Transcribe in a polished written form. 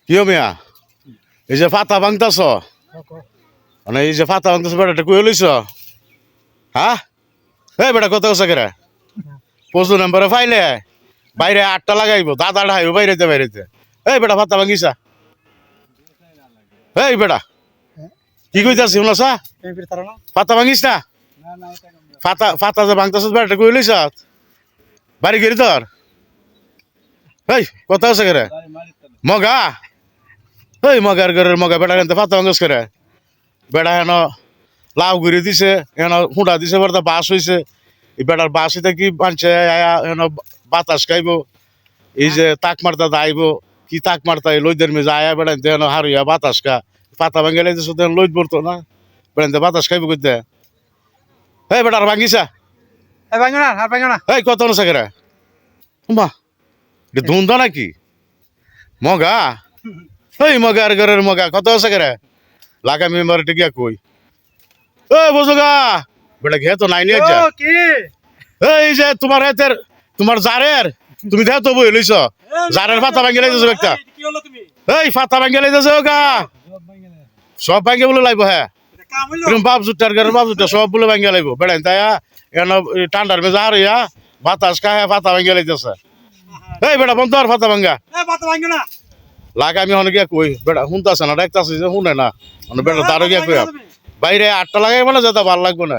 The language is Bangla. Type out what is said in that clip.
কিয় মিয়া এই যে ফাতা ভাঙতাছ মানে এই যে ফাতা ভাঙতাছ বেটাটা কুয়ে লইছ হ্যাঁ এই বেটা কত আছে কেরে পশু নাম্বারে ফাইলে বাইরে 8টা লাগাইবো দাদা ঢাইবো বাইরেতে বাইরেতে এই বেটা ফাতা ভাঙিছা এই বেটা কি কইতাছি শুনছা ফাতা ভাঙিস না ফাতা যে ভাঙতাছ বেটাটা কুয়ে লইছ বাড়ি গেলি তোর এই কত আছে কেরে মগা এই মগার ঘরের মগা বেটা কিন্তু ফাতা ভাঙস করে বেটা হেন লাউ ঘুরে দিছে হেন হুঁড়া দিছে বেটা বাস হয়েছে এই বেটার বাস হইতে কি মানছে হেন বাতাস খাইব এই যে তাক মারতা আইব কি তাক মারতা লইদের মেজে আয়া বেড়াইতে হেন হারিয়া বাতাস খা পাতা ভাঙে লাইতেছ লইত পড়তো না বেড়াইতে বাতাস খাইব কইতে এই বেটার ভাঙিছা এই কত আছে কেরে মা এটা ধুন্দা নাকি মগা এই মগার ঘরের মগা কত আছে কেরে লাগা মেম্বার টিকিয়া কই এই বুঝুগা বেটা ঘে তো নাই নিয়ে যা এই যে তোমার হাতের তোমার জারের তুমি দেখ তো বই লইছ জারের ফাতা ভাঙে লাইতেছ একটা এই ফাতা ভাঙে লাইতেছ গা সব ভাঙে বলে লাইব হ্যাঁ এরকম বাপ জুটার ঘরের বাপ জুটা সব বলে ভাঙে লাইব বেড়াইন তাই এন ঠান্ডার মেজা হারিয়া বাতাস খায় ফাতা ভাঙে লাইতেছে এই বেটা বন্ধ আর ফাতা ভাঙ্গা লাগা আমি অনেক কই বেটা শুনতেছে না দেখতেছে যে শুনে না বেটা তারও গিয়া কই বাইরে 8টা লাগাই মানে যেটা ভাল লাগবে না